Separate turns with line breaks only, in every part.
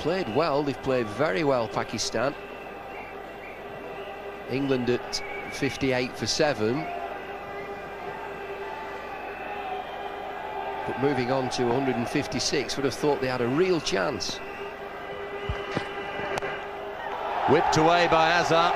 played well. They've played very well, Pakistan. England at 58 for 7. But moving on to 156, would have thought they had a real chance.
Whipped away by Azhar.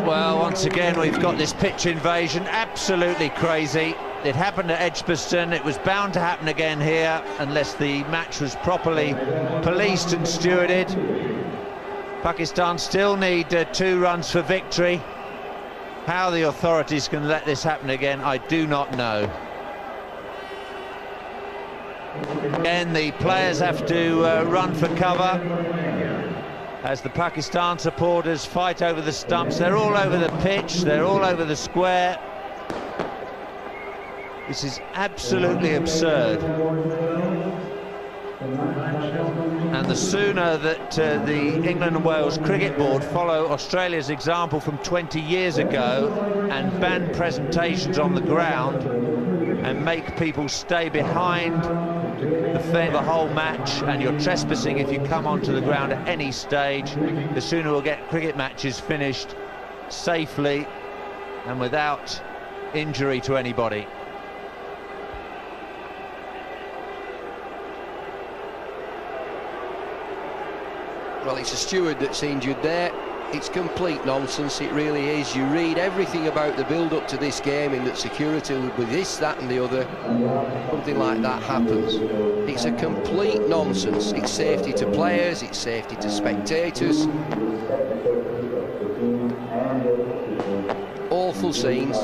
Well, once again, we've got this pitch invasion, absolutely crazy. It happened at Edgbaston, it was bound to happen again here, unless the match was properly policed and stewarded. Pakistan still need 2 runs for victory. How the authorities can let this happen again, I do not know. Again, the players have to run for cover as the Pakistan supporters fight over the stumps. They're all over the pitch, they're all over the square. This is absolutely absurd. And the sooner that the England and Wales Cricket Board follow Australia's example from 20 years ago and ban presentations on the ground and make people stay behind the whole match, and you're trespassing if you come onto the ground at any stage, the sooner we'll get cricket matches finished safely and without injury to anybody.
Well, it's a steward that's injured there. It's complete nonsense, it really is. You read everything about the build-up to this game in that security would be this, that and the other. Something like that happens. It's a complete nonsense. It's safety to players, it's safety to spectators. Awful scenes.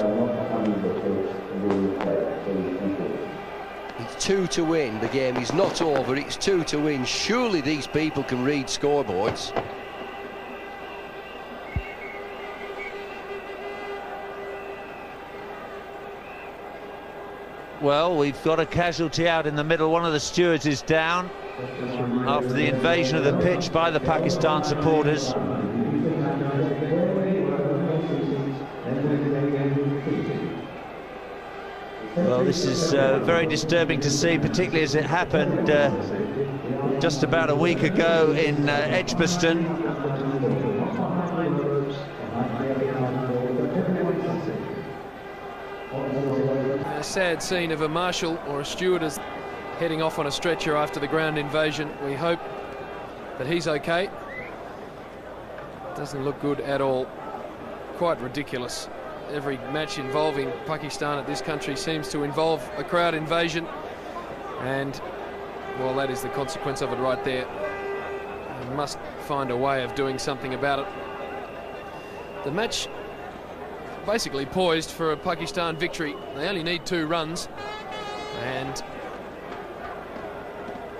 It's 2 to win. The game is not over, it's 2 to win. Surely these people can read scoreboards.
Well, we've got a casualty out in the middle. One of the stewards is down after the invasion of the pitch by the Pakistan supporters. Well, this is very disturbing to see, particularly as it happened just about a week ago in Edgbaston.
A sad scene of a marshal or a steward is heading off on a stretcher after the ground invasion. We hope that he's okay. Doesn't look good at all. Quite ridiculous. Every match involving Pakistan at this country seems to involve a crowd invasion, and well, that is the consequence of it right there. We must find a way of doing something about it. The match basically poised for a Pakistan victory. They only need 2 runs, and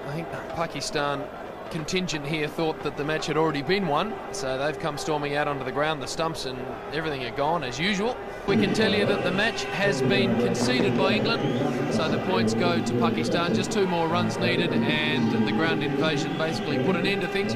I think Pakistan contingent here thought that the match had already been won, so they've come storming out onto the ground. The stumps and everything are gone as usual. We can tell you that the match has been conceded by England, so the points go to Pakistan. Just 2 more runs needed, and the ground invasion basically put an end to things.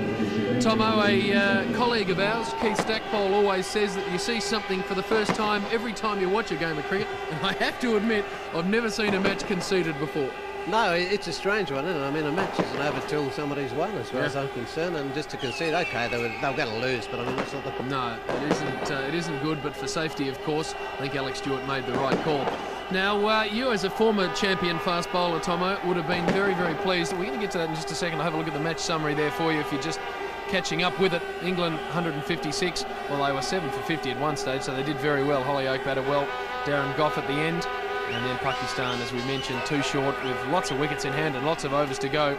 Tomo, a colleague of ours, Keith Stackpole, always says that you see something for the first time every time you watch a game of cricket, and I have to admit I've never seen a match conceded before.
No, it's a strange one, isn't it? I mean, a match isn't over till somebody's won, as far as I'm concerned, and just to concede, okay, they were going to lose, but I mean, that's not the...
No, it isn't good, but for safety, of course, I think Alex Stewart made the right call. Now, you as a former champion fast bowler, Tomo, would have been very, very pleased. We're going to get to that in just a second. I'll have a look at the match summary there for you if you're just catching up with it. England 156, well, they were 7 for 50 at one stage, so they did very well. Hollyoake batted well, Darren Gough at the end. And then Pakistan, as we mentioned, 2 short with lots of wickets in hand and lots of overs to go.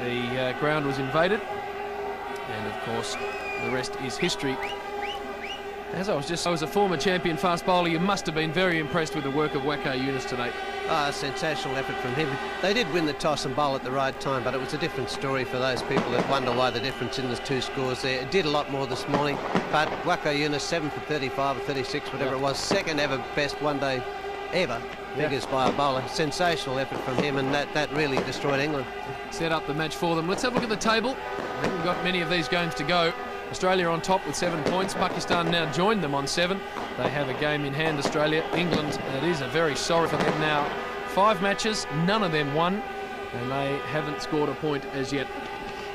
The ground was invaded, and of course the rest is history. As I was a former champion fast bowler, you must have been very impressed with the work of Waqar Younis today.
A sensational effort from him. They did win the toss and bowl at the right time, but it was a different story for those people that wonder why the difference in the 2 scores there. It did a lot more this morning, but Waqar Younis 7 for 35 or 36, whatever it was, 2nd ever best one-day ever figures by a bowler. Sensational effort from him, and that really destroyed England.
Set up the match for them. Let's have a look at the table. I think we've got many of these games to go. Australia on top with 7 points. Pakistan now joined them on 7. They have a game in hand, Australia. England, it is a very sorry for them now. 5 matches, none of them won, and they haven't scored a point as yet.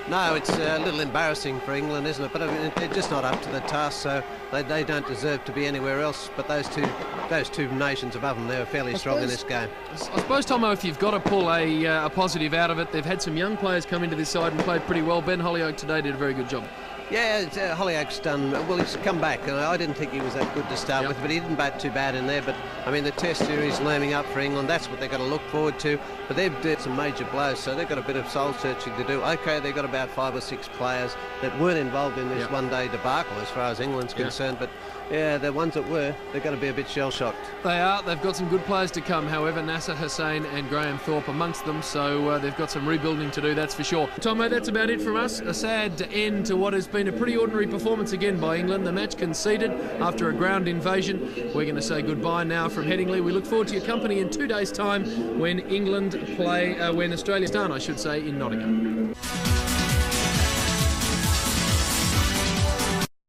No, it's a little embarrassing for England, isn't it? But I mean, they're just not up to the task, so they don't deserve to be anywhere else. But those two nations above them, they were fairly strong in this game.
I suppose, Tomo, if you've got to pull a positive out of it, they've had some young players come into this side and played pretty well. Ben Hollioake today did a very good job.
Yeah, Hollioake's done well. He's come back, and I didn't think he was that good to start with, but he didn't bat too bad in there. But I mean, the Test series lambing up for England, that's what they've got to look forward to. But they've did some major blows, so they've got a bit of soul searching to do. Okay, they've got about 5 or 6 players that weren't involved in this one-day debacle as far as England's concerned, but yeah, the ones that were, they're going to be a bit shell-shocked.
They are. They've got some good players to come, however, Nasser Hussain and Graham Thorpe amongst them, so they've got some rebuilding to do, that's for sure. Tomo, that's about it from us. A sad end to what has been a pretty ordinary performance again by England. The match conceded after a ground invasion. We're going to say goodbye now from Headingley. We look forward to your company in 2 days' time when England play, when Australia's done, I should say, in Nottingham.